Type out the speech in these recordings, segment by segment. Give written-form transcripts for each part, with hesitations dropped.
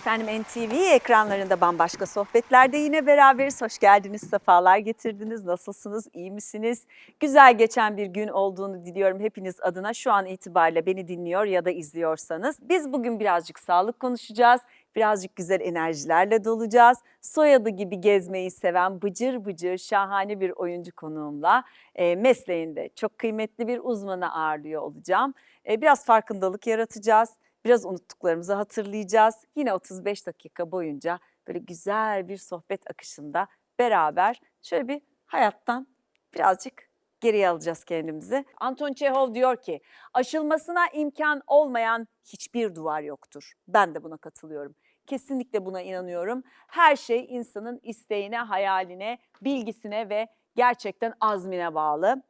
Efendim NTV ekranlarında bambaşka sohbetlerde yine beraberiz. Hoş geldiniz, sefalar getirdiniz. Nasılsınız, iyi misiniz? Güzel geçen bir gün olduğunu diliyorum hepiniz adına. Şu an itibariyle beni dinliyor ya da izliyorsanız. Biz bugün birazcık sağlık konuşacağız. Birazcık güzel enerjilerle dolacağız. Soyadı gibi gezmeyi seven bıcır bıcır şahane bir oyuncu konuğumla mesleğinde çok kıymetli bir uzmanı ağırlıyor olacağım. Biraz farkındalık yaratacağız. Biraz unuttuklarımızı hatırlayacağız. Yine 35 dakika boyunca böyle güzel bir sohbet akışında beraber şöyle bir hayattan birazcık geriye alacağız kendimizi. Anton Çehov diyor ki, aşılmasına imkan olmayan hiçbir duvar yoktur. Ben de buna katılıyorum. Kesinlikle buna inanıyorum. Her şey insanın isteğine, hayaline, bilgisine ve gerçekten azmine bağlı.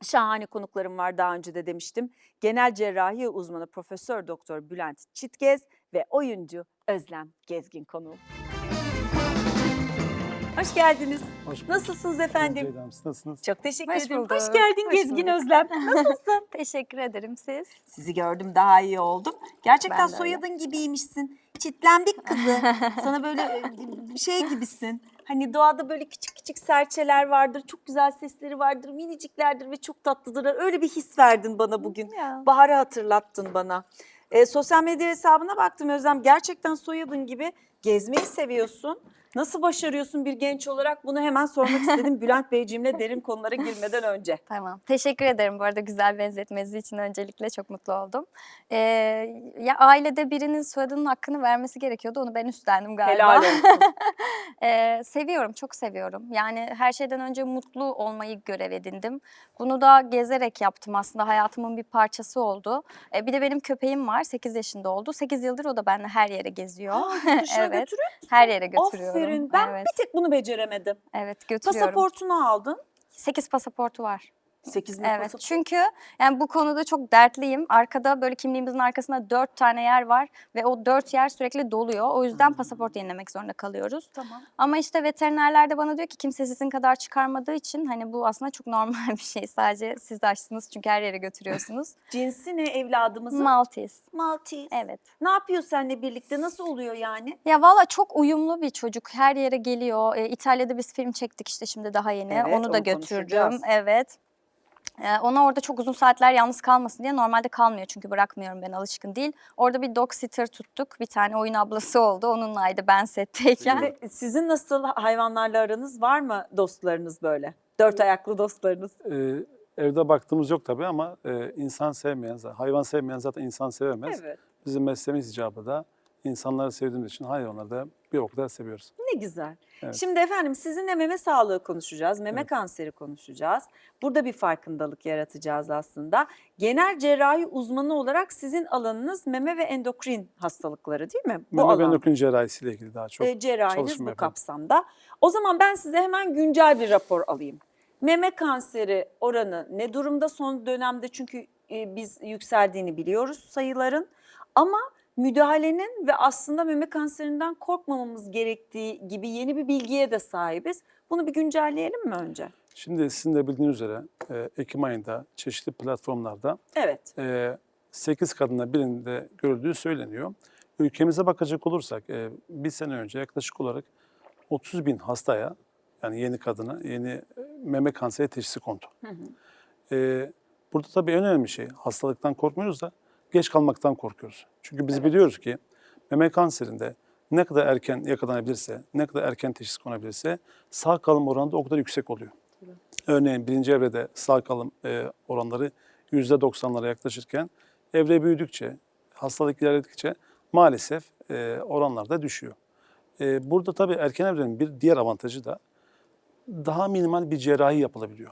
Şahane konuklarım var, daha önce de demiştim. Genel cerrahi uzmanı Profesör Doktor Bülent Çitgez ve oyuncu Özlem Gezgin konuğum. Hoş geldiniz. Hoş bulduk. Nasılsınız efendim? Nasılsınız? Çok teşekkür Hoş ederim. bulduk. Hoş geldin Hoş Gezgin bulduk. Özlem. Nasılsın? Teşekkür ederim siz. Sizi gördüm, daha iyi oldum. Gerçekten Ben de öyle. soyadın gibiymişsin. Çitlendik kızı. Sana böyle şey gibisin. Hani doğada böyle küçük küçük serçeler vardır, çok güzel sesleri vardır, miniciklerdir ve çok tatlıdırlar. Öyle bir his verdin bana bugün. Ya. Bahar'ı hatırlattın bana. Sosyal medya hesabına baktım Özlem. Gerçekten soyadın gibi gezmeyi seviyorsun. Nasıl başarıyorsun bir genç olarak? Bunu hemen sormak istedim Bülent Beyciğimle derin konulara girmeden önce. Tamam. Teşekkür ederim bu arada güzel benzetmeniz için öncelikle çok mutlu oldum. Ya ailede birinin soyadının hakkını vermesi gerekiyordu. Onu ben üstlendim galiba. Helal olsun. Seviyorum, çok seviyorum. Yani her şeyden önce mutlu olmayı görev edindim. Bunu da gezerek yaptım aslında. Hayatımın bir parçası oldu. Bir de benim köpeğim var. 8 yaşında oldu. 8 yıldır o da benimle her yere geziyor. Dışarı Evet. götürüyor musun? Her yere götürüyorum. Aferin. Ben Evet. bir tek bunu beceremedim. Evet, götürüyorum. Pasaportunu aldın. 8 pasaportu var. 8 mi Evet, pasaport? çünkü yani bu konuda çok dertliyim. Arkada böyle kimliğimizin arkasında 4 tane yer var ve o 4 yer sürekli doluyor. O yüzden pasaport yenilemek zorunda kalıyoruz. Tamam. Ama işte veterinerler de bana diyor ki kimse sizin kadar çıkarmadığı için hani bu aslında çok normal bir şey. Sadece siz de açtınız çünkü her yere götürüyorsunuz. Cinsi ne evladımızın? Maltese. Maltese. Evet. Ne yapıyor seninle birlikte? Nasıl oluyor yani? Ya valla çok uyumlu bir çocuk. Her yere geliyor. İtalya'da biz film çektik işte şimdi daha yeni. Evet, onu da onu götürdüm. konuşacağız. Evet. Ona orada çok uzun saatler yalnız kalmasın diye normalde kalmıyor çünkü bırakmıyorum ben alışkın değil. Orada bir dog sitter tuttuk. Bir tane oyun ablası oldu. Onunlaydı ben setteyken. Şimdi sizin nasıl hayvanlarla aranız var mı, dostlarınız böyle? Dört ayaklı dostlarınız. Evde baktığımız yok tabii ama insan sevmeyen, hayvan sevmeyen zaten insan sevemez. Evet. Bizim mesleğimiz icabı da insanları sevdiğimiz için hayvanları da bir o kadar seviyoruz. Ne güzel. Evet. Şimdi efendim sizinle meme sağlığı konuşacağız, meme Evet. kanseri konuşacağız. Burada bir farkındalık yaratacağız aslında. Genel cerrahi uzmanı olarak sizin alanınız meme ve endokrin hastalıkları değil mi? Bu Meme ve alan. endokrin cerrahisiyle ilgili daha çok Cerrahiniz çalışma bu yapıyorum. kapsamda. O zaman ben size hemen güncel bir rapor alayım. Meme kanseri oranı ne durumda son dönemde? Çünkü biz yükseldiğini biliyoruz sayıların. Ama müdahalenin ve aslında meme kanserinden korkmamamız gerektiği gibi yeni bir bilgiye de sahibiz. Bunu bir güncelleyelim mi önce? Şimdi sizin de bildiğiniz üzere Ekim ayında çeşitli platformlarda Evet. 8 kadında birinde görüldüğü söyleniyor. Ülkemize bakacak olursak bir sene önce yaklaşık olarak 30 bin hastaya yani yeni kadına yeni meme kanseri teşhisi kondu. Burada tabii en önemli şey hastalıktan korkmuyoruz da geç kalmaktan korkuyoruz. Çünkü biz biliyoruz ki meme kanserinde ne kadar erken yakalanabilirse, ne kadar erken teşhis konabilirse sağ kalım oranı da o kadar yüksek oluyor. Örneğin birinci evrede sağ kalım oranları %90'lara yaklaşırken evre büyüdükçe, hastalık ilerledikçe maalesef oranlar da düşüyor. Burada tabii erken evrenin bir diğer avantajı da daha minimal bir cerrahi yapılabiliyor.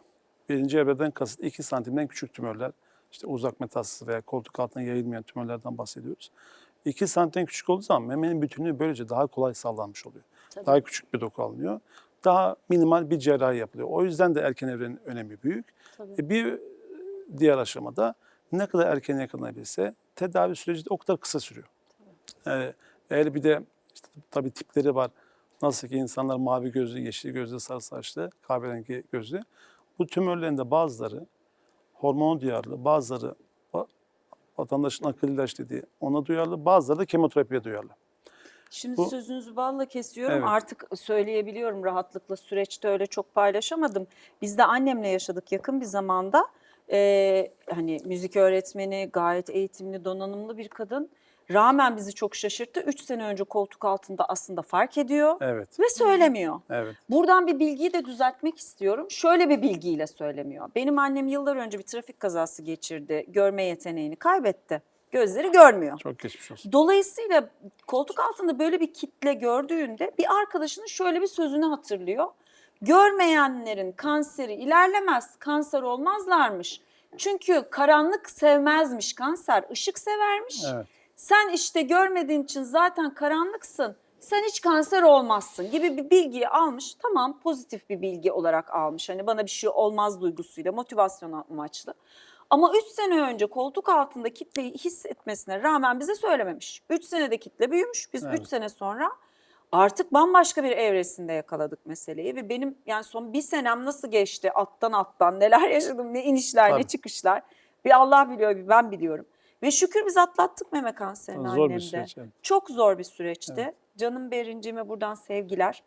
Birinci evreden kasıt 2 santimden küçük tümörler, işte uzak metastası veya koltuk altına yayılmayan tümörlerden bahsediyoruz. 2 santimden küçük olduğu zaman memenin bütünlüğü böylece daha kolay sağlanmış oluyor. Tabii. Daha küçük bir doku alınıyor. Daha minimal bir cerrahi yapılıyor. O yüzden de erken evrenin önemi büyük. Bir diğer aşamada ne kadar erken yakalanabilirse tedavi süreci de o kadar kısa sürüyor. Eğer bir de işte, tabii tipleri var. Nasıl ki insanlar mavi gözlü, yeşil gözlü, sarı saçlı, kahverengi gözlü. Bu tümörlerin de bazıları hormon duyarlı, bazıları vatandaşın akıl ilaç dediği ona duyarlı, bazıları da kemoterapiye duyarlı. Şimdi Bu- sözünüzü balla kesiyorum. Evet. Artık söyleyebiliyorum rahatlıkla. Süreçte öyle çok paylaşamadım. Biz de annemle yaşadık yakın bir zamanda. Hani müzik öğretmeni, gayet eğitimli, donanımlı bir kadın. Rağmen bizi çok şaşırttı. 3 sene önce koltuk altında aslında fark ediyor Evet. ve söylemiyor. Evet. Buradan bir bilgiyi de düzeltmek istiyorum. Şöyle bir bilgiyle söylemiyor. Benim annem yıllar önce bir trafik kazası geçirdi. Görme yeteneğini kaybetti. Gözleri görmüyor. Çok geçmiş olsun. Dolayısıyla koltuk altında böyle bir kitle gördüğünde bir arkadaşının şöyle bir sözünü hatırlıyor. Görmeyenlerin kanseri ilerlemez, kanser olmazlarmış. Çünkü karanlık sevmezmiş kanser, ışık severmiş. Evet. Sen işte görmediğin için zaten karanlıksın, sen hiç kanser olmazsın gibi bir bilgiyi almış. Tamam, pozitif bir bilgi olarak almış. Hani bana bir şey olmaz duygusuyla, motivasyon amaçlı. Ama 3 sene önce koltuk altında kitleyi hissetmesine rağmen bize söylememiş. 3 senede kitle büyümüş. Biz 3 Evet. sene sonra artık bambaşka bir evresinde yakaladık meseleyi. Ve benim yani son bir senem nasıl geçti alttan neler yaşadım, ne inişler ne Tabii. çıkışlar. Bir Allah biliyor bir ben biliyorum. Ve şükür biz atlattık meme kanserini Zor bir annemde. süreç, evet. Çok zor bir süreçti. Canım Berinciğime buradan sevgiler.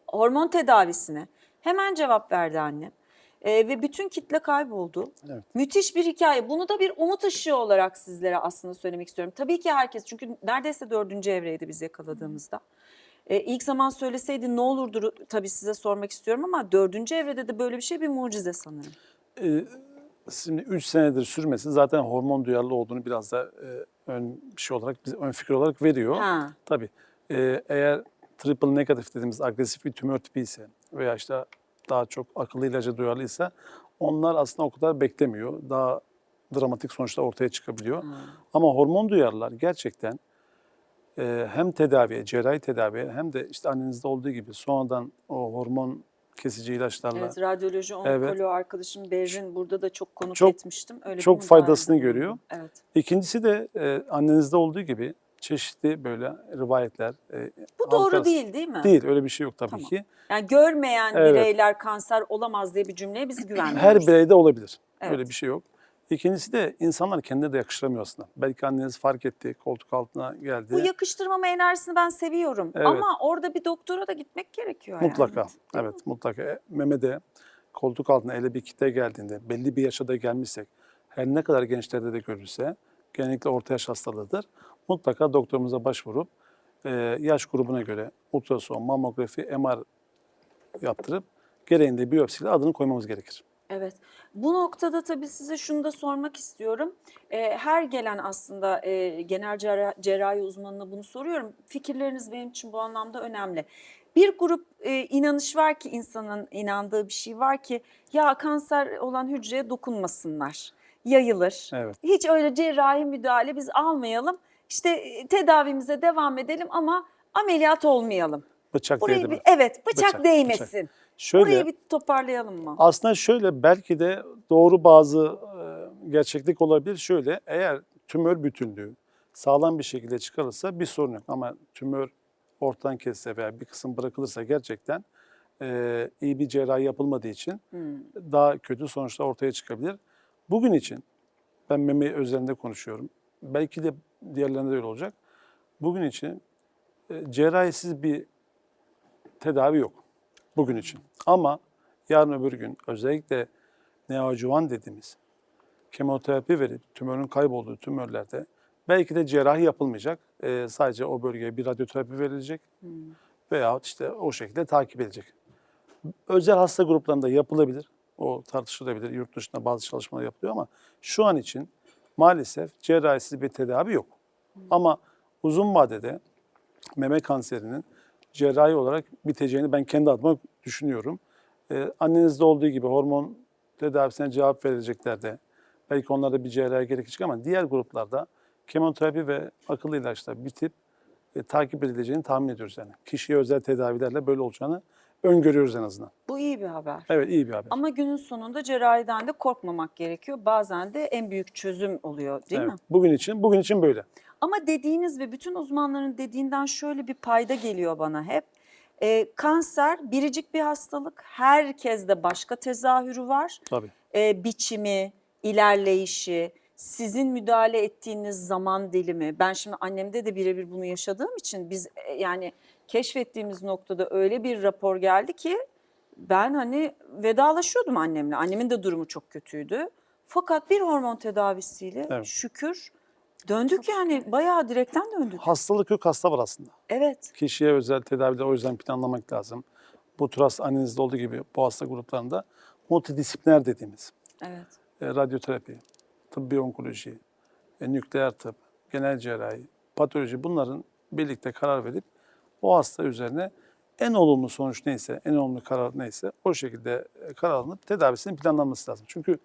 Hormon tedavisine hemen cevap verdi annem. Ve bütün kitle kayboldu. Evet. Müthiş bir hikaye. Bunu da bir umut ışığı olarak sizlere aslında söylemek istiyorum. Tabii ki herkes, çünkü neredeyse 4. evreydi biz yakaladığımızda. İlk zaman söyleseydi ne olurdu tabii size sormak istiyorum ama 4. evrede de böyle bir şey bir mucize sanırım. Şimdi 3 senedir sürmesi zaten hormon duyarlı olduğunu biraz da ön bir şey olarak, bize ön fikir olarak veriyor. Ha. Tabii. Eğer triple negatif dediğimiz agresif bir tümör tipi ise veya işte daha çok akıllı ilaca duyarlıysa onlar aslında o kadar beklemiyor. Daha dramatik sonuçlar ortaya çıkabiliyor. Ama hormon duyarlılar gerçekten hem tedaviye, cerrahi tedaviye hem de işte annenizde olduğu gibi sonradan o hormon kesici ilaçlarla Evet, radyoloji onkoloji arkadaşım Berrin burada da çok konuk Çok- etmiştim. Öyle bir çok müdahalede faydasını bulundu. görüyor. Evet. İkincisi de annenizde olduğu gibi çeşitli böyle rivayetler. Bu doğru değil mi? Değil, öyle bir şey yok tabii Tamam. ki. Yani görmeyen Evet. bireyler kanser olamaz diye bir cümleye biz güvenmiyoruz. Her bireyde olabilir. Evet. Öyle bir şey yok. İkincisi de insanlar kendine de yakıştıramıyor aslında. Belki anneniz fark etti, koltuk altına geldi. Bu yakıştırmama enerjisini ben seviyorum. Evet. Ama orada bir doktora da gitmek gerekiyor Mutlaka, yani. evet mutlaka. Memede koltuk altına ele bir kitle geldiğinde, belli bir yaşa da gelmişsek, her ne kadar gençlerde de görülse, genellikle orta yaş hastalığıdır. Mutlaka doktorumuza başvurup yaş grubuna göre ultrason, mamografi, MR yaptırıp gereğinde biyopsiyle adını koymamız gerekir. Evet. Bu noktada tabii size şunu da sormak istiyorum. Her gelen aslında genel cerrahi uzmanına bunu soruyorum. Fikirleriniz benim için bu anlamda önemli. Bir grup inanış var ki, insanın inandığı bir şey var ki, ya kanser olan hücreye dokunmasınlar, yayılır. Evet. Hiç öyle cerrahi müdahale biz almayalım. İşte tedavimize devam edelim ama ameliyat olmayalım. Bıçak Burayı değdi mi? evet, bıçak Bıçak. değmesin. Şöyle, Burayı bir toparlayalım mı? aslında şöyle belki de doğru bazı gerçeklik olabilir. Şöyle, eğer tümör bütünlüğü sağlam bir şekilde çıkarılsa bir sorun yok. Ama tümör ortadan kesse veya bir kısım bırakılırsa gerçekten iyi bir cerrahi yapılmadığı için daha kötü sonuçlar ortaya çıkabilir. Bugün için ben meme özelinde konuşuyorum. Belki de diğerlerinde de öyle olacak. Bugün için cerrahisiz bir tedavi yok. Bugün için. Ama yarın öbür gün özellikle neoadjuvan dediğimiz kemoterapi verip tümörün kaybolduğu tümörlerde belki de cerrahi yapılmayacak. Sadece o bölgeye bir radyoterapi verilecek veyahut işte o şekilde takip edilecek. Özel hasta gruplarında yapılabilir. O tartışılabilir. Yurt dışında bazı çalışmalar yapılıyor ama şu an için maalesef cerrahisiz bir tedavi yok. Ama uzun vadede meme kanserinin cerrahi olarak biteceğini ben kendi adıma düşünüyorum. Annenizde olduğu gibi hormon tedavisine cevap verilecekler belki onlarda bir cerrahi gerekecek ama diğer gruplarda kemoterapi ve akıllı ilaçlar bitip takip edileceğini tahmin ediyoruz yani. Kişiye özel tedavilerle böyle olacağını öngörüyoruz en azından. Bu iyi bir haber. Evet, iyi bir haber. Ama günün sonunda cerrahiden de korkmamak gerekiyor. Bazen de en büyük çözüm oluyor, değil mi? Bugün için böyle. Ama dediğiniz ve bütün uzmanların dediğinden şöyle bir payda geliyor bana hep. Kanser biricik bir hastalık. Herkeste başka tezahürü var. Tabii. Biçimi, ilerleyişi, sizin müdahale ettiğiniz zaman dilimi, ben şimdi annemde de birebir bunu yaşadığım için biz yani keşfettiğimiz noktada öyle bir rapor geldi ki ben hani vedalaşıyordum annemle. Annemin de durumu çok kötüydü. Fakat bir hormon tedavisiyle Evet. şükür döndük yani bayağı direkten döndük. Hastalık yok, hasta var aslında. Evet. Kişiye özel tedavileri o yüzden planlamak lazım. Bu tür hasta annenizde olduğu gibi bu hasta gruplarında multidisipliner dediğimiz Evet. radyoterapi, tıbbi onkoloji, nükleer tıp, genel cerrahi, patoloji bunların birlikte karar verip o hasta üzerine en olumlu sonuç neyse, en olumlu karar neyse o şekilde karar alınıp tedavisinin planlanması lazım. Çünkü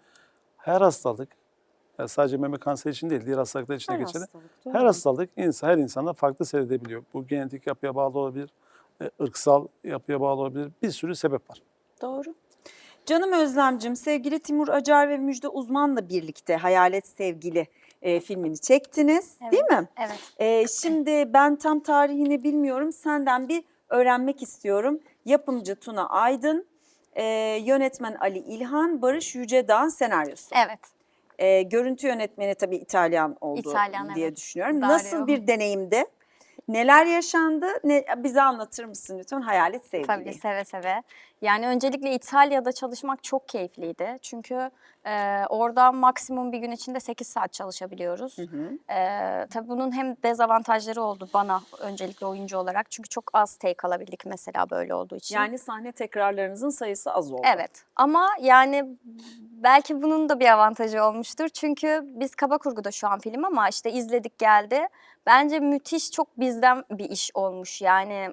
her hastalık sadece meme kanseri için değil, diğer hastalıklar için de Her geçerli. hastalık, Her doğru. hastalık her insanda farklı seyredebiliyor. Bu genetik yapıya bağlı olabilir, ırksal yapıya bağlı olabilir. Bir sürü sebep var. Doğru. Canım Özlemcim, sevgili Timur Acar ve Müjde Uzman'la birlikte Hayalet Sevgili filmini çektiniz, Evet. değil mi? Evet. Şimdi ben tam tarihini bilmiyorum, senden bir öğrenmek istiyorum. Yapımcı Tuna Aydın, yönetmen Ali İlhan, Barış Yücedağ'ın senaryosu. Evet. Görüntü yönetmeni tabii İtalyan oldu İtalyan, diye evet. düşünüyorum. Dario. Nasıl bir deneyimdi? Neler yaşandı? Bize anlatır mısın lütfen Hayalet Sevgili? Tabii seve seve. Yani öncelikle İtalya'da çalışmak çok keyifliydi. Çünkü orada maksimum bir gün içinde 8 saat çalışabiliyoruz. Tabii bunun hem dezavantajları oldu bana öncelikle oyuncu olarak. Çünkü çok az take alabildik mesela böyle olduğu için. Yani sahne tekrarlarınızın sayısı az oldu. Evet ama yani belki bunun da bir avantajı olmuştur. Çünkü biz kaba kurguda şu an film ama işte izledik geldi. Bence müthiş çok bizden bir iş olmuş. Yani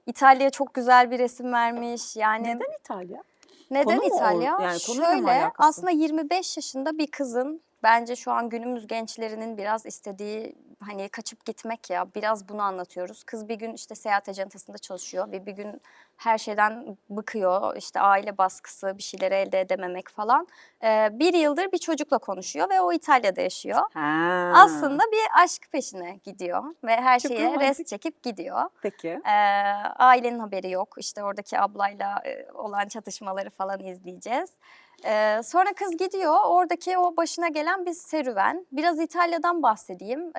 İtalya çok güzel bir resim vermiş. Yani Neden İtalya? neden Konu mu İtalya? yani konuyla mı Şöyle alakası? aslında 25 yaşında bir kızın bence şu an günümüz gençlerinin biraz istediği hani kaçıp gitmek ya biraz bunu anlatıyoruz. Kız bir gün işte seyahat ajantasında çalışıyor ve bir gün her şeyden bıkıyor. İşte aile baskısı, bir şeyleri elde edememek falan. Bir yıldır bir çocukla konuşuyor ve o İtalya'da yaşıyor. Ha. Aslında bir aşk peşine gidiyor ve her Çok şeye romantik. rest çekip gidiyor. Peki. Ailenin haberi yok. İşte oradaki ablayla olan çatışmaları falan izleyeceğiz. Sonra kız gidiyor. Oradaki o başına gelen bir serüven. Biraz İtalya'dan bahsedeyim.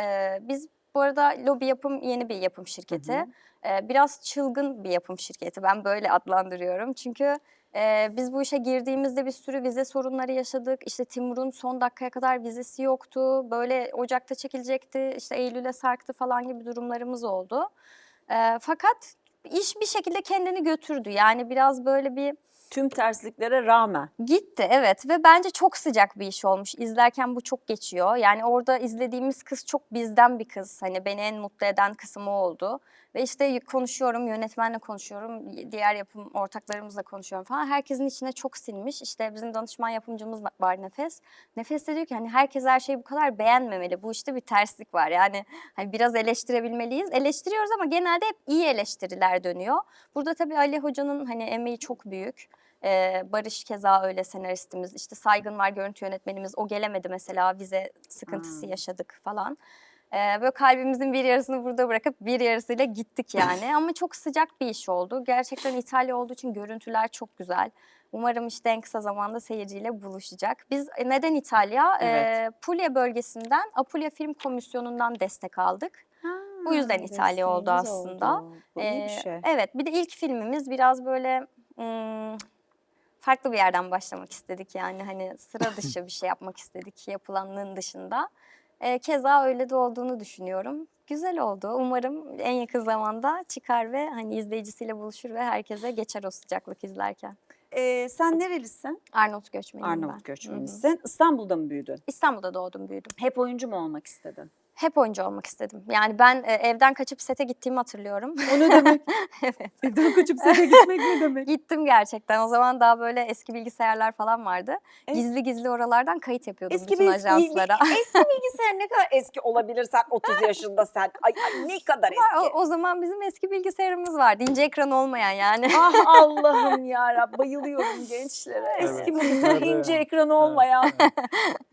Biz bu arada Lobi Yapım yeni bir yapım şirketi. Biraz çılgın bir yapım şirketi. Ben böyle adlandırıyorum. Çünkü biz bu işe girdiğimizde bir sürü vize sorunları yaşadık. İşte Timur'un son dakikaya kadar vizesi yoktu. Böyle Ocak'ta çekilecekti. İşte Eylül'e sarktı falan gibi durumlarımız oldu. Fakat iş bir şekilde kendini götürdü. Yani biraz böyle bir Tüm tersliklere rağmen. gitti evet ve bence çok sıcak bir iş olmuş. İzlerken bu çok geçiyor. Yani orada izlediğimiz kız çok bizden bir kız. Hani beni en mutlu eden kısmı oldu. Ve işte konuşuyorum, yönetmenle konuşuyorum, diğer yapım ortaklarımızla konuşuyorum falan. Herkesin içine çok sinmiş. İşte bizim danışman yapımcımız var Nefes. Nefes de diyor ki hani herkes her şeyi bu kadar beğenmemeli. Bu işte bir terslik var. Yani hani biraz eleştirebilmeliyiz. Eleştiriyoruz ama genelde hep iyi eleştiriler dönüyor. Burada tabii Ali Hoca'nın hani emeği çok büyük. Barış keza öyle senaristimiz. İşte Saygın var görüntü yönetmenimiz. O gelemedi mesela vize sıkıntısı yaşadık falan. Böyle kalbimizin bir yarısını burada bırakıp bir yarısıyla gittik yani. Ama çok sıcak bir iş oldu. Gerçekten İtalya olduğu için görüntüler çok güzel. Umarım işte en kısa zamanda seyirciyle buluşacak. Biz neden İtalya? Evet. Puglia bölgesinden Apulia Film Komisyonu'ndan destek aldık. Bu yüzden İtalya oldu desteğiniz aslında. oldu. Bu iyi bir şey. Evet bir de ilk filmimiz biraz böyle farklı bir yerden başlamak istedik. Yani hani sıra dışı bir şey yapmak istedik yapılanın dışında. Keza öyle de olduğunu düşünüyorum. Güzel oldu. Umarım en yakın zamanda çıkar ve hani izleyicisiyle buluşur ve herkese geçer o sıcaklık izlerken. Sen nerelisin? Arnavut göçmeniyim ben. Arnavut göçmenisin. İstanbul'da mı büyüdün? İstanbul'da doğdum, büyüdüm. Hep oyuncu mu olmak istedin? Hep oyuncu olmak istedim. Yani ben evden kaçıp sete gittiğimi hatırlıyorum. O ne demek? Evet. Evden kaçıp sete gitmek ne demek? Gittim gerçekten. O zaman daha böyle eski bilgisayarlar falan vardı. Evet. Gizli gizli oralardan kayıt yapıyordum Eski bütün ajanslara. eski bilgisayar ne kadar eski olabilir sen 30 yaşında sen. Ay ne kadar eski. O zaman bizim eski bilgisayarımız vardı. İnce ekran olmayan yani. Ah Allah'ım yarabbim bayılıyorum gençlere. Eski Evet. bilgisayar Nerede? ince ekran olmayan.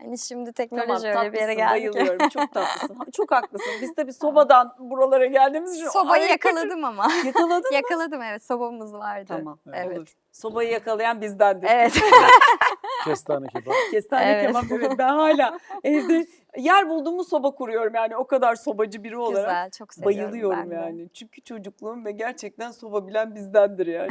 Hani şimdi Tamam teknoloji öyle bir yere tatlısın geldi. bayılıyorum çok tatlısın. Çok haklısın. Biz tabii sobadan buralara geldiğimiz için. Sobayı Ay, yakaladım ama. Yakaladın mı? Yakaladım evet, sobamız vardı. Tamam Evet. olur. Sobayı yakalayan bizdendir. Evet. Kestane kebap. Kestane Evet. kebap, evet. Ben hala evde yer bulduğumu soba kuruyorum yani, o kadar sobacı biri olarak. Güzel, çok seviyorum Bayılıyorum ben de. yani. Çünkü çocukluğum ve gerçekten soba bilen bizdendir yani.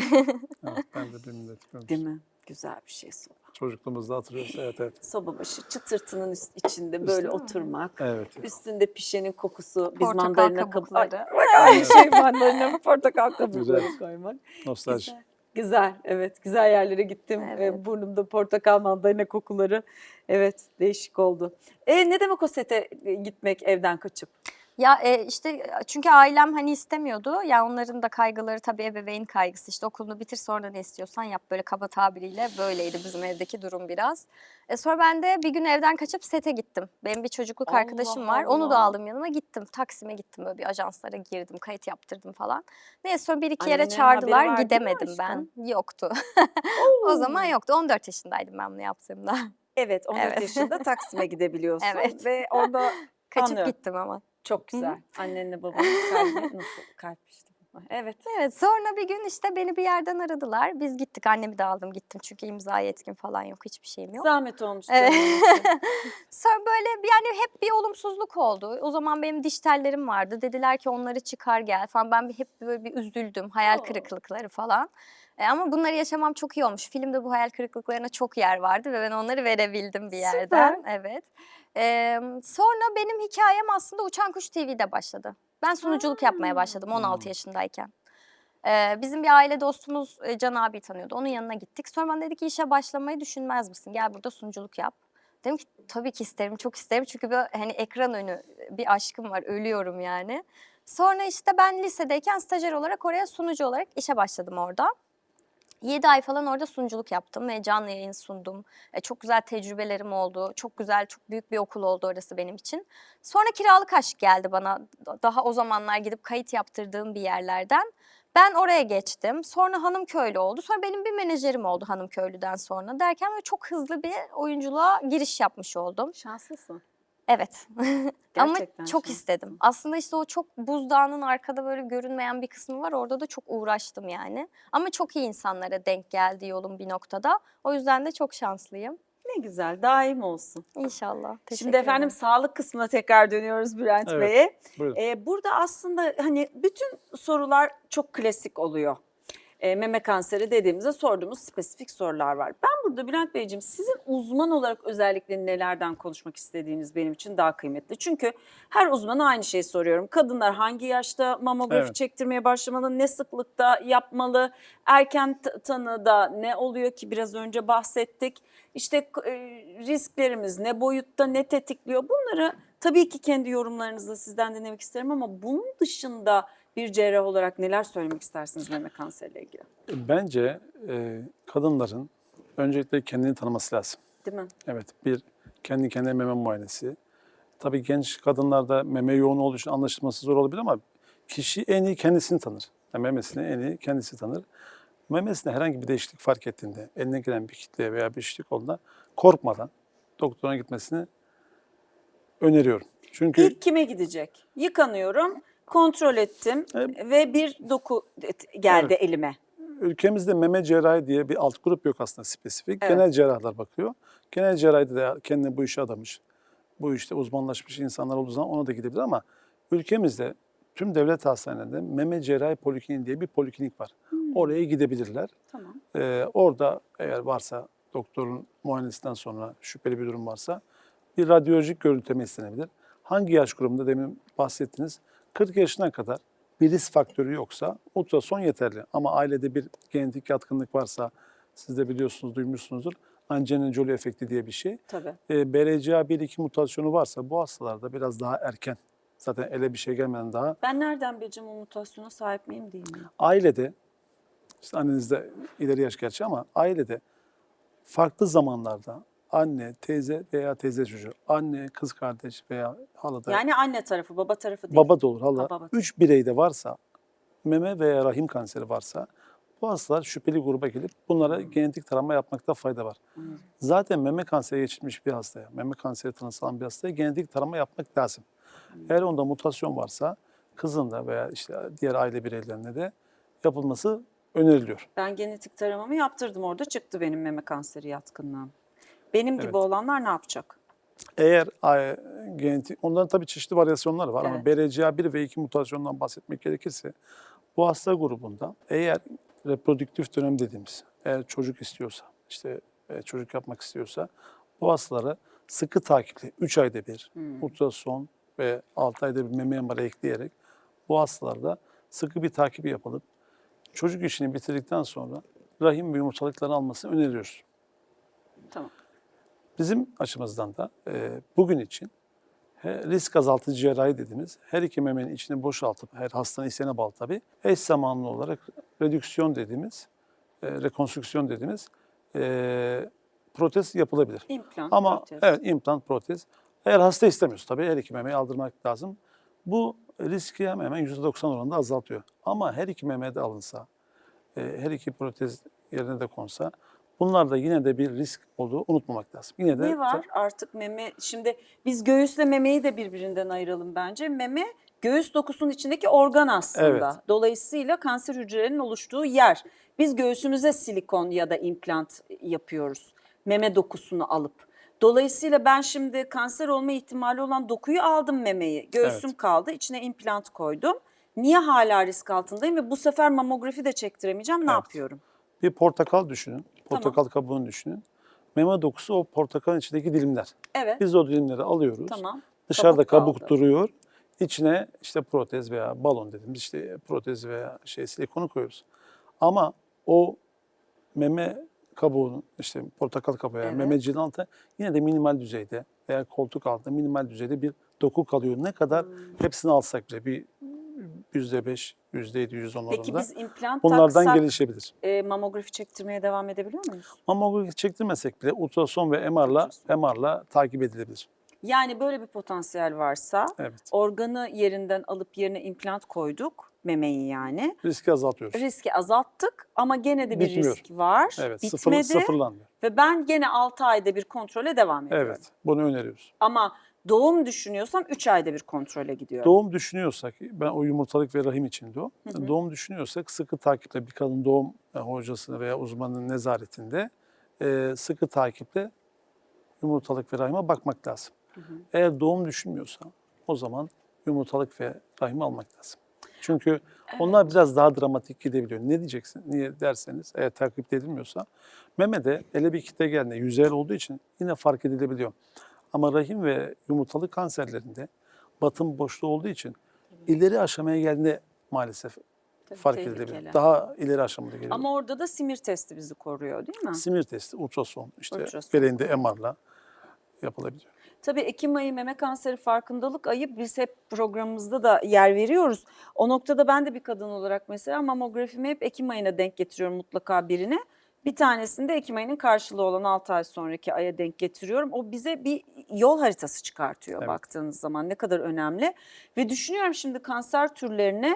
Evet, ben de bir millet görmüş. Değil mi? Güzel bir şey soba. Çocukluğumuzda hatırlıyoruz. Evet, evet. Soba başı çıtırtının içinde böyle İşte, oturmak. evet. Üstünde pişenin kokusu. Biz Portakal mandalina kabukları. Aynı şey, mandalina portakal kabukları Güzel. koymak. Nostalji. Güzel. Güzel, evet. Güzel yerlere gittim. Evet. Burnumda portakal, mandalina kokuları. Evet, değişik oldu. Ne demek o sete gitmek evden kaçıp? Ya işte çünkü ailem hani istemiyordu. Ya onların da kaygıları tabii ebeveyn kaygısı. İşte okulunu bitir, sonra ne istiyorsan yap, böyle kaba tabiriyle böyleydi bizim evdeki durum biraz. Sonra ben de bir gün evden kaçıp sete gittim. Benim bir çocukluk Allah arkadaşım var. Onu da Allah. aldım yanıma, gittim. Taksim'e gittim, böyle bir ajanslara girdim, kayıt yaptırdım falan. Neyse sonra bir iki yere Annenlerin haberi çağırdılar, var değil mi gidemedim aşkım? ben. Yoktu. O zaman yoktu. 14 yaşındaydım ben bunu yaptığımda. Evet, 14 Evet. yaşında Taksim'e gidebiliyorsun Evet. ve orada Kaçıp anlıyorum. gittim ama. Çok güzel. Annenle babanın kalbi nasıl kalp işte. Evet. Evet, sonra bir gün işte beni bir yerden aradılar. Biz gittik, annemi de aldım gittim çünkü imza yetkim falan yok, hiçbir şeyim yok. Zahmet olmuş Evet. canım için. Sonra böyle yani hep bir olumsuzluk oldu. O zaman benim diş tellerim vardı. Dediler ki onları çıkar gel falan. Ben hep böyle bir üzüldüm. Hayal Oo. kırıklıkları falan. Ama bunları yaşamam çok iyi olmuş. Filmde bu hayal kırıklıklarına çok yer vardı ve ben onları verebildim bir yerden. Evet. Sonra benim hikayem aslında Uçan Kuş TV'de başladı. Ben sunuculuk yapmaya başladım 16 yaşındayken. Bizim bir aile dostumuz Can abi tanıyordu. Onun yanına gittik. Sonra bana dedi ki işe başlamayı düşünmez misin? Gel burada sunuculuk yap. Dedim ki tabii ki isterim, çok isterim. Çünkü böyle hani ekran önü bir aşkım var, ölüyorum yani. Sonra işte ben lisedeyken stajyer olarak oraya sunucu olarak işe başladım orada. 7 ay falan orada sunuculuk yaptım ve canlı yayın sundum. Çok güzel tecrübelerim oldu. Çok güzel, çok büyük bir okul oldu orası benim için. Sonra kiralık aşk geldi bana. Daha o zamanlar gidip kayıt yaptırdığım bir yerlerden. Ben oraya geçtim. Sonra Hanımköylü oldu. Sonra benim bir menajerim oldu Hanımköylü'den sonra. Derken böyle çok hızlı bir oyunculuğa giriş yapmış oldum. Şanslısın. Evet. Ama Gerçekten çok şanslısın. istedim. Aslında işte o çok buzdağının arkada böyle görünmeyen bir kısmı var. Orada da çok uğraştım yani. Ama çok iyi insanlara denk geldi yolum bir noktada. O yüzden de çok şanslıyım. Ne güzel, daim olsun. İnşallah. Teşekkür Şimdi efendim ederim. sağlık kısmına tekrar dönüyoruz Bülent Evet, Bey'e. buyurun. Burada aslında hani bütün sorular çok klasik oluyor. Meme kanseri dediğimizde sorduğumuz spesifik sorular var. Ben burada Bülent Beyciğim sizin uzman olarak özellikle nelerden konuşmak istediğiniz benim için daha kıymetli. Çünkü her uzmana aynı şeyi soruyorum. Kadınlar hangi yaşta mamografi Evet. çektirmeye başlamalı, ne sıklıkta yapmalı, erken tanıda ne oluyor ki biraz önce bahsettik. İşte risklerimiz ne boyutta, ne tetikliyor, bunları tabii ki kendi yorumlarınızla sizden dinlemek isterim ama bunun dışında bir cerrah olarak neler söylemek istersiniz meme kanseriyle ilgili? Bence kadınların öncelikle kendini tanıması lazım. Değil mi? Evet, bir kendi kendine meme muayenesi. Tabii genç kadınlarda meme yoğun olduğu için anlaşılması zor olabilir ama kişi en iyi kendisini tanır. Yani memesini en iyi kendisi tanır. Memesinde herhangi bir değişiklik fark ettiğinde, eline gelen bir kitle veya bir şişlik olduğunda korkmadan doktora gitmesini öneriyorum. Çünkü İlk kime gidecek? Yıkanıyorum, kontrol ettim ve bir doku geldi Evet. elime. ülkemizde meme cerrahi diye bir alt grup yok aslında spesifik. Evet. Genel cerrahlar bakıyor. Genel cerrahide de kendine bu işe adamış, bu işte uzmanlaşmış insanlar olduğu zaman ona da gidebilir ama ülkemizde tüm devlet hastanelerinde meme cerrahi polikliniği diye bir poliklinik var. Oraya gidebilirler. Tamam. Orada eğer varsa doktorun muayenesinden sonra şüpheli bir durum varsa bir radyolojik görüntüleme istenebilir. Hangi yaş grubunda demin bahsettiniz? 40 yaşına kadar bir risk faktörü yoksa ultrason yeterli. Ama ailede bir genetik yatkınlık varsa, siz de biliyorsunuz, duymuşsunuzdur. Angelina Jolie efekti diye bir şey. Tabii. BRCA1-2 mutasyonu varsa bu hastalarda biraz daha erken, zaten ele bir şey gelmeden daha Ben nereden bileceğim o mutasyona sahip miyim değil mi? ailede, işte anneniz de ileri yaş gerçi ama ailede farklı zamanlarda anne, teyze veya teyze çocuğu, anne, kız kardeş veya halada, Yani anne tarafı, baba tarafı değil. baba da olur, hala, Ha, baba tarafı. 3 bireyde varsa, meme veya rahim kanseri varsa bu hastalar şüpheli gruba gelip bunlara genetik tarama yapmakta fayda var. Zaten meme kanseri geçirmiş bir hastaya, meme kanseri tanısı alan bir hastaya genetik tarama yapmak lazım. Eğer onda mutasyon varsa kızında veya işte diğer aile bireylerine de yapılması öneriliyor. Ben genetik taramamı yaptırdım, orada çıktı benim meme kanseri yatkınlığım. Benim gibi Evet. olanlar ne yapacak? Eğer genetik, onların tabii çeşitli varyasyonları var ama Evet. BRCA1 ve 2 mutasyonundan bahsetmek gerekirse bu hasta grubunda eğer reprodüktif dönem dediğimiz, eğer çocuk istiyorsa, işte çocuk yapmak istiyorsa bu hastalara sıkı takipli 3 ayda bir ultrason ve 6 ayda bir meme MR'ı ekleyerek bu hastalarda sıkı bir takip yapılıp çocuk işini bitirdikten sonra rahim ve yumurtalıkları almasını öneriyoruz. Tamam. Bizim açımızdan da bugün için risk azaltıcı cerrahi dediğimiz her iki memenin içini boşaltıp her hastanın isteğine bağlı tabii eş zamanlı olarak redüksiyon dediğimiz, rekonstrüksiyon dediğimiz protez yapılabilir. İmplant, Ama protez. evet implant protez. Eğer hasta istemiyorsa tabii her iki memeyi aldırmak lazım. Bu riski hemen hemen %90 oranında azaltıyor. Ama her iki meme de alınsa, her iki protez yerine de konsa bunlar da yine de bir risk olduğu unutmamak lazım. Yine de Ne var artık meme? Şimdi biz göğüsle memeyi de birbirinden ayıralım bence. Meme göğüs dokusunun içindeki organ aslında. Evet. Dolayısıyla kanser hücrelerinin oluştuğu yer. Biz göğsümüze silikon ya da implant yapıyoruz. Meme dokusunu alıp. Dolayısıyla ben şimdi kanser olma ihtimali olan dokuyu aldım memeyi. Göğsüm Evet. kaldı, içine implant koydum. Niye hala risk altındayım ve bu sefer mamografi de çektiremeyeceğim? Ne Evet. yapıyorum? Bir portakal düşünün. Portakal kabuğunu düşünün. Meme dokusu o portakalın içindeki dilimler. Evet. Biz o dilimleri alıyoruz. Tamam. Dışarıda kabuk kaldı. duruyor. İçine işte protez veya balon dediğimiz işte protez veya silikonu koyuyoruz. Ama o meme kabuğunun işte portakal kabuğu yani Evet. memeciğin altında yine de minimal düzeyde veya koltuk altında minimal düzeyde bir doku kalıyor. Ne kadar hepsini alsak bile bir %5, %7, %10 Peki oranında biz implant bunlardan taksak gelişebilir. mamografi çektirmeye devam edebiliyor muyuz? Mamografi çektirmesek bile ultrason ve MR'la takip edilebilir. Yani böyle bir potansiyel varsa Evet. organı yerinden alıp yerine implant koyduk, memeyi yani. Riski azaltıyoruz. Riski azalttık ama gene de bir Bitmiyor. risk var. Evet, Bitmedi sıfırlanmıyor. ve ben gene 6 ayda bir kontrole devam ediyorum. Evet, bunu öneriyoruz. Ama doğum düşünüyorsam 3 ayda bir kontrole gidiyorum. Doğum düşünüyorsak, ben o yumurtalık ve rahim içinde o. Doğum düşünüyorsak sıkı takiple bir kadın doğum hocasını veya uzmanın nezaretinde sıkı takiple yumurtalık ve rahime bakmak lazım. Eğer doğum düşünmüyorsa o zaman yumurtalık ve rahimi almak lazım. Çünkü onlar biraz daha dramatik gidebiliyor. Ne diyeceksin? Niye derseniz eğer takip edilmiyorsa memede ele bir kitle geldiğinde yüzeyel olduğu için yine fark edilebiliyor. Ama rahim ve yumurtalık kanserlerinde batın boşluğu olduğu için ileri aşamaya geldiğinde maalesef Tabii fark tehlikeli. edilebiliyor. Daha ileri aşamada geliyor. Ama orada da simir testi bizi koruyor değil mi? Simir testi, ultrason, işte Ultrason. gereğinde MR'la yapılabiliyor. Tabii Ekim ayı meme kanseri farkındalık ayı biz hep programımızda da yer veriyoruz. O noktada ben de bir kadın olarak mesela mamografimi hep Ekim ayına denk getiriyorum mutlaka birine. Bir tanesini de Ekim ayının karşılığı olan 6 ay sonraki aya denk getiriyorum. O bize bir yol haritası çıkartıyor Evet. baktığınız zaman ne kadar önemli. Ve düşünüyorum şimdi kanser türlerine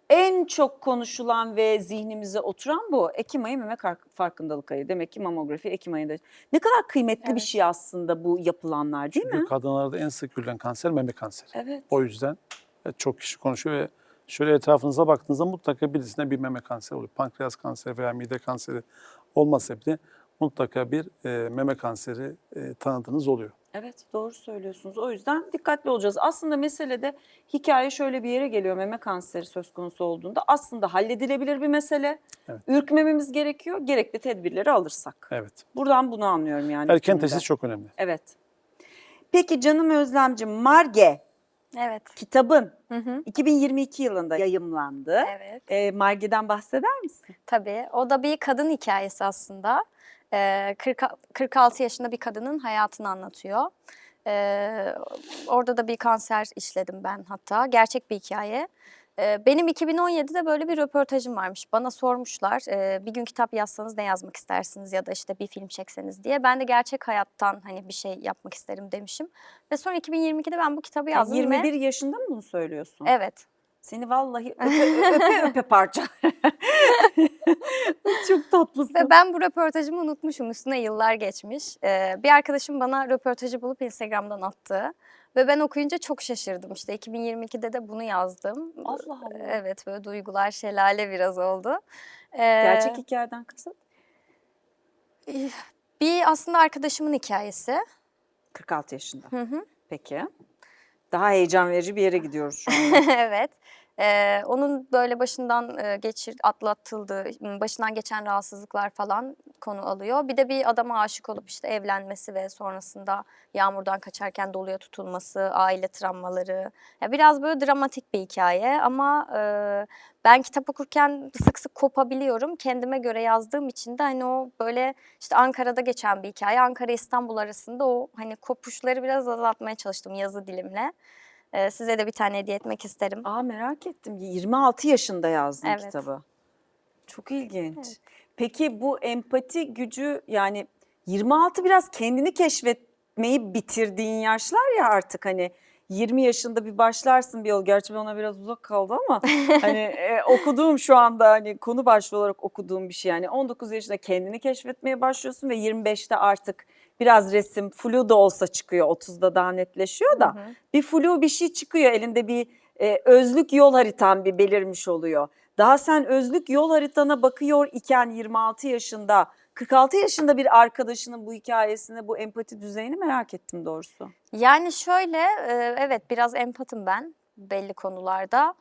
en çok konuşulan ve zihnimize oturan bu. Ekim ayı meme farkındalık ayı. Demek ki mamografi Ekim ayında. Ne kadar kıymetli bir Evet. şey aslında bu yapılanlar değil Çünkü mi? kadınlarda en sık görülen kanser meme kanseri. Evet. O yüzden çok kişi konuşuyor ve şöyle etrafınıza baktığınızda mutlaka birisinde bir meme kanseri oluyor. Pankreas kanseri veya mide kanseri olmasa bile mutlaka bir meme kanseri tanıdığınız oluyor. Evet, doğru söylüyorsunuz. O yüzden dikkatli olacağız. Aslında meselede hikaye şöyle bir yere geliyor meme kanseri söz konusu olduğunda. Aslında halledilebilir bir mesele. Evet. Ürkmememiz gerekiyor. Gerekli tedbirleri alırsak. Evet. Buradan bunu anlıyorum yani. Erken bütününde. teşhis çok önemli. Evet. Peki canım Özlemciğim, Marge Evet. kitabın Hı hı. 2022 yılında yayımlandı. Evet. Marge'den bahseder misin? Tabii. O da bir kadın hikayesi aslında. 46 yaşında bir kadının hayatını anlatıyor. Orada da bir kanser işledim ben hatta. Gerçek bir hikaye. Benim 2017'de böyle bir röportajım varmış. Bana sormuşlar bir gün kitap yazsanız ne yazmak istersiniz ya da işte bir film çekseniz diye. Ben de gerçek hayattan hani bir şey yapmak isterim demişim. Ve sonra 2022'de ben bu kitabı yazdım 21 ve... yaşında mı bunu söylüyorsun? Evet. Seni vallahi öpe parça. Çok tatlısın. Ve ben bu röportajımı unutmuşum. Üstüne yıllar geçmiş. Bir arkadaşım bana röportajı bulup Instagram'dan attı. Ve ben okuyunca çok şaşırdım. İşte 2022'de de bunu yazdım. Allah Allah. Evet, böyle duygular şelale biraz oldu. Gerçek hikayeden kasıt? Bir aslında arkadaşımın hikayesi. 46 yaşında. Hı hı. Peki. Daha heyecan verici bir yere gidiyoruz şu an. Evet. Onun böyle başından atlatıldığı, başından geçen rahatsızlıklar falan konu alıyor. Bir de bir adama aşık olup işte evlenmesi ve sonrasında yağmurdan kaçarken doluya tutulması, aile travmaları. Ya biraz böyle dramatik bir hikaye ama ben kitap okurken sık sık kopabiliyorum. Kendime göre yazdığım için de hani o böyle işte Ankara'da geçen bir hikaye. Ankara İstanbul arasında o hani kopuşları biraz azaltmaya çalıştım yazı dilimle. Size de bir tane hediye etmek isterim. Aa, merak ettim. 26 yaşında yazdın Evet. kitabı. Çok ilginç. Evet. Peki bu empati gücü, yani 26 biraz kendini keşfetmeyi bitirdiğin yaşlar ya artık, hani 20 yaşında bir başlarsın bir yol. Gerçi bana biraz uzak kaldı ama hani okuduğum şu anda hani konu başlığı olarak okuduğum bir şey, yani 19 yaşında kendini keşfetmeye başlıyorsun ve 25'te artık biraz resim flu da olsa çıkıyor, 30'da daha netleşiyor da bir flu bir şey çıkıyor, elinde bir özlük yol haritan bir belirmiş oluyor. Daha sen özlük yol haritana bakıyor iken 26 yaşında, 46 yaşında bir arkadaşının bu hikayesini, bu empati düzeyini merak ettim doğrusu. Yani şöyle, evet biraz empatım ben belli konularda.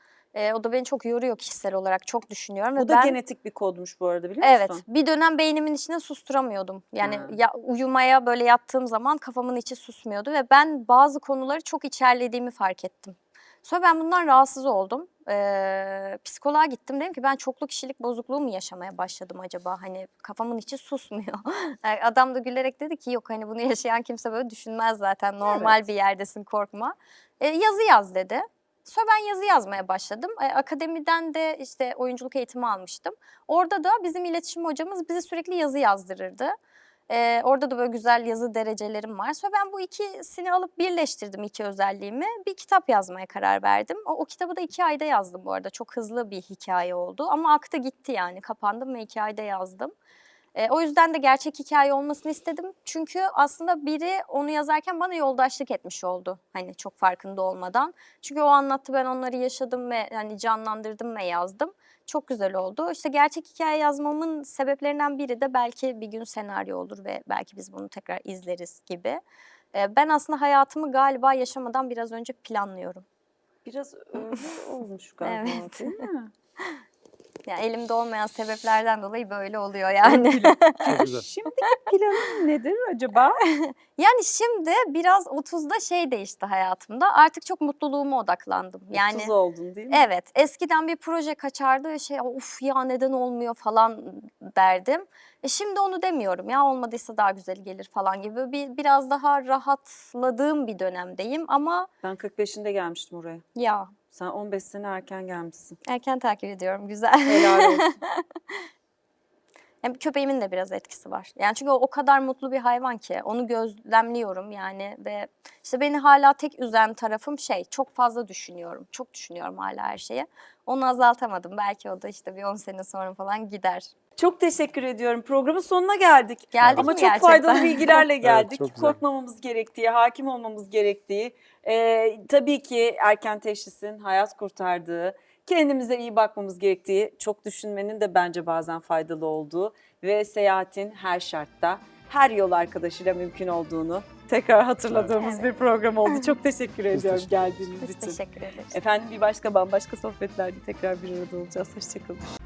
O da beni çok yoruyor kişisel olarak, çok düşünüyorum. Bu Ve da ben, genetik bir kodmuş bu arada, biliyor evet, musun? bir dönem beynimin içine susturamıyordum. Yani Ha. uyumaya böyle yattığım zaman kafamın içi susmuyordu ve ben bazı konuları çok içerlediğimi fark ettim. Sonra ben bundan rahatsız oldum. Psikoloğa gittim, dedim ki ben çoklu kişilik bozukluğu mu yaşamaya başladım acaba? Hani kafamın içi susmuyor. Adam da gülerek dedi ki yok, hani bunu yaşayan kimse böyle düşünmez zaten. Normal Evet. bir yerdesin, korkma. Yazı yaz dedi. Sonra ben yazı yazmaya başladım. Akademiden de işte oyunculuk eğitimi almıştım. Orada da bizim iletişim hocamız bize sürekli yazı yazdırırdı. Orada da böyle güzel yazı derecelerim var. Sonra ben bu ikisini alıp birleştirdim, iki özelliğimi. Bir kitap yazmaya karar verdim. O kitabı da 2 ayda yazdım bu arada. Çok hızlı bir hikaye oldu ama aktı gitti, yani kapandım ve 2 ayda yazdım. O yüzden de gerçek hikaye olmasını istedim. Çünkü aslında biri onu yazarken bana yoldaşlık etmiş oldu. Hani çok farkında olmadan. Çünkü o anlattı, ben onları yaşadım ve hani canlandırdım ve yazdım. Çok güzel oldu. İşte gerçek hikaye yazmamın sebeplerinden biri de belki bir gün senaryo olur ve belki biz bunu tekrar izleriz gibi. Ben aslında hayatımı galiba yaşamadan biraz önce planlıyorum. Biraz öyle olmuş galiba, Evet. değil mi? Yani elimde olmayan sebeplerden dolayı böyle oluyor yani. Çok güzel. Şimdiki planın nedir acaba? Yani şimdi biraz 30'da şey değişti hayatımda. Artık çok mutluluğuma odaklandım. Yani 30 oldun değil mi? evet, eskiden bir proje kaçardı ve şey, of ya neden olmuyor falan derdim. Şimdi onu demiyorum, ya olmadıysa daha güzeli gelir falan gibi biraz daha rahatladığım bir dönemdeyim ama Ben 45'inde gelmiştim oraya. ya Sen 15 sene erken gelmişsin. erken takip ediyorum, güzel. Helal olsun. Yani köpeğimin de biraz etkisi var. Yani çünkü o kadar mutlu bir hayvan ki onu gözlemliyorum yani ve işte beni hala tek üzen tarafım şey, çok fazla düşünüyorum. Çok düşünüyorum hala her şeye. Onu azaltamadım. Belki o da işte bir 10 sene sonra falan gider. Çok teşekkür ediyorum. Programın sonuna geldik. Geldik Ama mi çok gerçekten? faydalı bilgilerle geldik. çok güzel. Korkmamamız gerektiği, hakim olmamız gerektiği, tabii ki erken teşhisin hayat kurtardığı, kendimize iyi bakmamız gerektiği, çok düşünmenin de bence bazen faydalı olduğu ve seyahatin her şartta, her yol arkadaşıyla mümkün olduğunu tekrar hatırladığımız Evet. bir program oldu. Çok teşekkür ediyorum teşekkür geldiğiniz Biz için. teşekkür ederiz. Efendim, bir başka bambaşka sohbetlerde tekrar bir arada olacağız. Hoşçakalın.